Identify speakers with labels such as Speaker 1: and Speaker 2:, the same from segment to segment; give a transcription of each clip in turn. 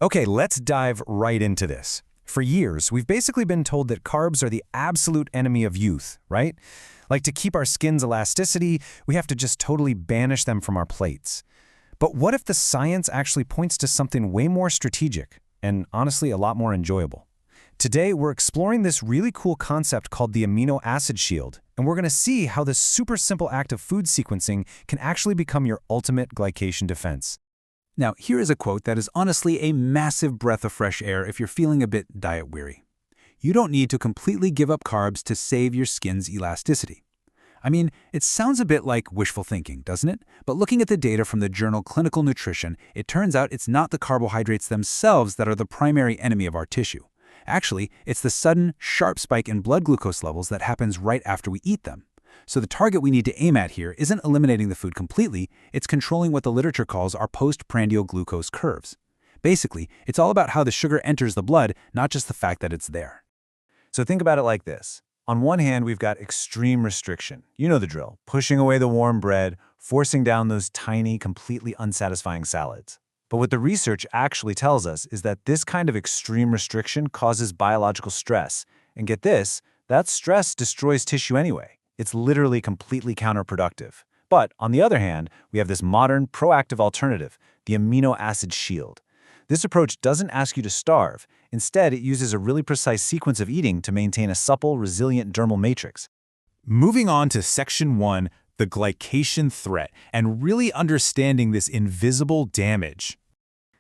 Speaker 1: Okay, let's dive right into this. For years, we've basically been told that carbs are the absolute enemy of youth, right? Like to keep our skin's elasticity, we have to just totally banish them from our plates. But what if the science actually points to something way more strategic and honestly a lot more enjoyable? Today, we're exploring this really cool concept called the amino acid shield, and we're going to see how this super simple act of food sequencing can actually become your ultimate glycation defense.
Speaker 2: Now, here is a quote that is honestly a massive breath of fresh air if you're feeling a bit diet-weary. You don't need to completely give up carbs to save your skin's elasticity. I mean, it sounds a bit like wishful thinking, doesn't it? But looking at the data from the journal Clinical Nutrition, it turns out it's not the carbohydrates themselves that are the primary enemy of our tissue. Actually, it's the sudden, sharp spike in blood glucose levels that happens right after we eat them. So the target we need to aim at here isn't eliminating the food completely, it's controlling what the literature calls our postprandial glucose curves. Basically, it's all about how the sugar enters the blood, not just the fact that it's there.
Speaker 1: So think about it like this. On one hand, we've got extreme restriction. You know the drill, pushing away the warm bread, forcing down those tiny, completely unsatisfying salads. But what the research actually tells us is that this kind of extreme restriction causes biological stress. And get this, that stress destroys tissue anyway. It's literally completely counterproductive. But on the other hand, we have this modern, proactive alternative, the amino acid shield. This approach doesn't ask you to starve. Instead, it uses a really precise sequence of eating to maintain a supple, resilient dermal matrix.
Speaker 3: Moving on to Section 1, the glycation threat, and really understanding this invisible damage.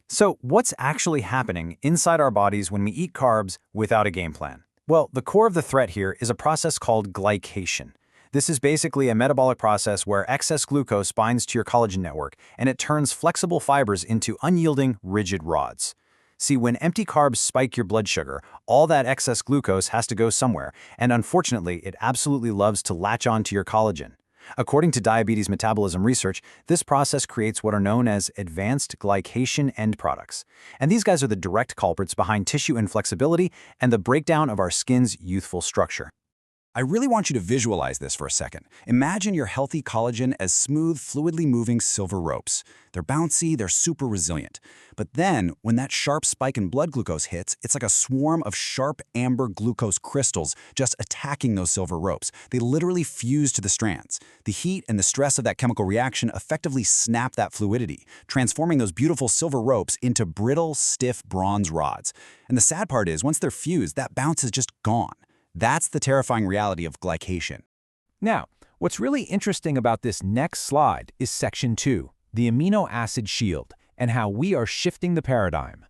Speaker 1: So what's actually happening inside our bodies when we eat carbs without a game plan? Well, the core of the threat here is a process called glycation. This is basically a metabolic process where excess glucose binds to your collagen network, and it turns flexible fibers into unyielding, rigid rods. See, when empty carbs spike your blood sugar, all that excess glucose has to go somewhere, and unfortunately, it absolutely loves to latch onto your collagen. According to diabetes metabolism research, this process creates what are known as advanced glycation end products. And these guys are the direct culprits behind tissue inflexibility and the breakdown of our skin's youthful structure.
Speaker 4: I really want you to visualize this for a second. Imagine your healthy collagen as smooth, fluidly moving silver ropes. They're bouncy, they're super resilient. But then, when that sharp spike in blood glucose hits, it's like a swarm of sharp amber glucose crystals just attacking those silver ropes. They literally fuse to the strands. The heat and the stress of that chemical reaction effectively snap that fluidity, transforming those beautiful silver ropes into brittle, stiff bronze rods. And the sad part is, once they're fused, that bounce is just gone. That's the terrifying reality of glycation.
Speaker 3: Now, what's really interesting about this next slide is Section 2, the amino acid shield, and how we are shifting the paradigm.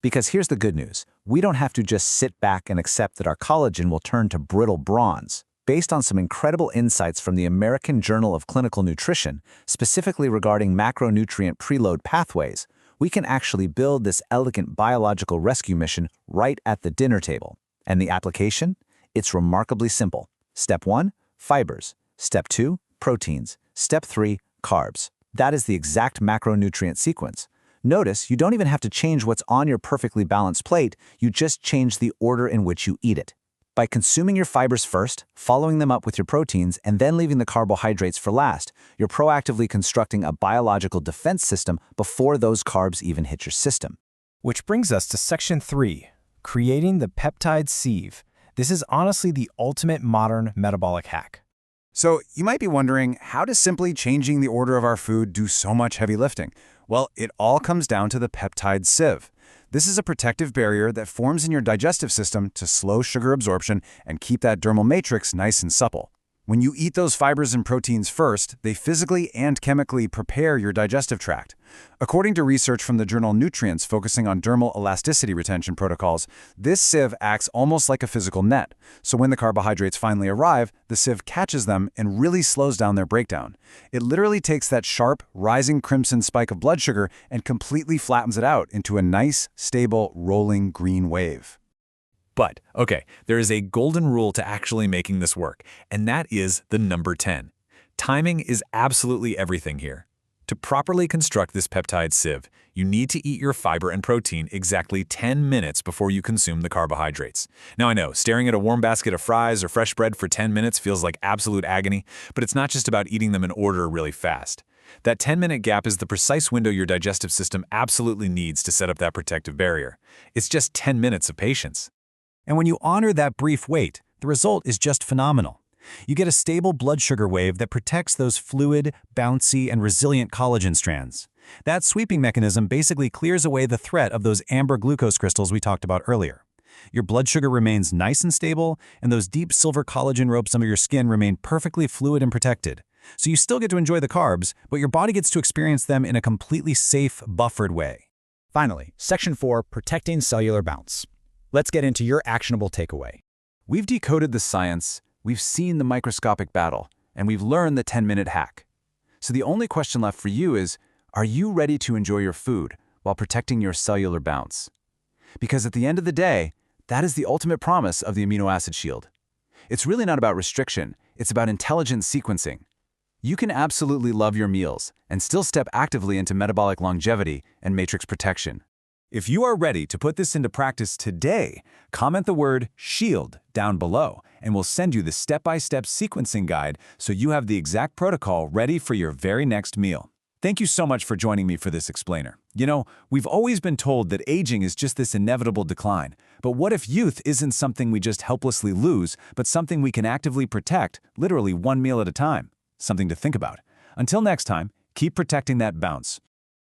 Speaker 1: Because here's the good news. We don't have to just sit back and accept that our collagen will turn to brittle bronze. Based on some incredible insights from the American Journal of Clinical Nutrition, specifically regarding macronutrient preload pathways, we can actually build this elegant biological rescue mission right at the dinner table. And the application? It's remarkably simple. Step 1, fibers. Step 2, proteins. Step 3, carbs. That is the exact macronutrient sequence. Notice you don't even have to change what's on your perfectly balanced plate, you just change the order in which you eat it. By consuming your fibers first, following them up with your proteins, and then leaving the carbohydrates for last, you're proactively constructing a biological defense system before those carbs even hit your system.
Speaker 3: Which brings us to Section 3, creating the peptide sieve. This is honestly the ultimate modern metabolic hack.
Speaker 4: So you might be wondering, how does simply changing the order of our food do so much heavy lifting? Well, it all comes down to the peptide sieve. This is a protective barrier that forms in your digestive system to slow sugar absorption and keep that dermal matrix nice and supple. When you eat those fibers and proteins first, they physically and chemically prepare your digestive tract. According to research from the journal Nutrients focusing on dermal elasticity retention protocols, this sieve acts almost like a physical net. So when the carbohydrates finally arrive, the sieve catches them and really slows down their breakdown. It literally takes that sharp, rising crimson spike of blood sugar and completely flattens it out into a nice, stable, rolling green wave.
Speaker 3: But, okay, there is a golden rule to actually making this work, and that is the number 10. Timing is absolutely everything here. To properly construct this peptide sieve, you need to eat your fiber and protein exactly 10 minutes before you consume the carbohydrates. Now I know, staring at a warm basket of fries or fresh bread for 10 minutes feels like absolute agony, but it's not just about eating them in order really fast. That 10-minute gap is the precise window your digestive system absolutely needs to set up that protective barrier. It's just 10 minutes of patience.
Speaker 2: And when you honor that brief wait, the result is just phenomenal. You get a stable blood sugar wave that protects those fluid, bouncy, and resilient collagen strands. That sweeping mechanism basically clears away the threat of those amber glucose crystals we talked about earlier. Your blood sugar remains nice and stable, and those deep silver collagen ropes under your skin remain perfectly fluid and protected. So you still get to enjoy the carbs, but your body gets to experience them in a completely safe, buffered way.
Speaker 5: Finally, Section 4, Protecting Cellular Bounce. Let's get into your actionable takeaway.
Speaker 4: We've decoded the science, we've seen the microscopic battle, and we've learned the 10-minute hack. So the only question left for you is, are you ready to enjoy your food while protecting your cellular bounce? Because at the end of the day, that is the ultimate promise of the amino acid shield. It's really not about restriction, it's about intelligent sequencing. You can absolutely love your meals and still step actively into metabolic longevity and matrix protection.
Speaker 3: If you are ready to put this into practice today, comment the word SHIELD down below, and we'll send you the step-by-step sequencing guide so you have the exact protocol ready for your very next meal. Thank you so much for joining me for this explainer. You know, we've always been told that aging is just this inevitable decline. But what if youth isn't something we just helplessly lose, but something we can actively protect, literally one meal at a time? Something to think about. Until next time, keep protecting that bounce.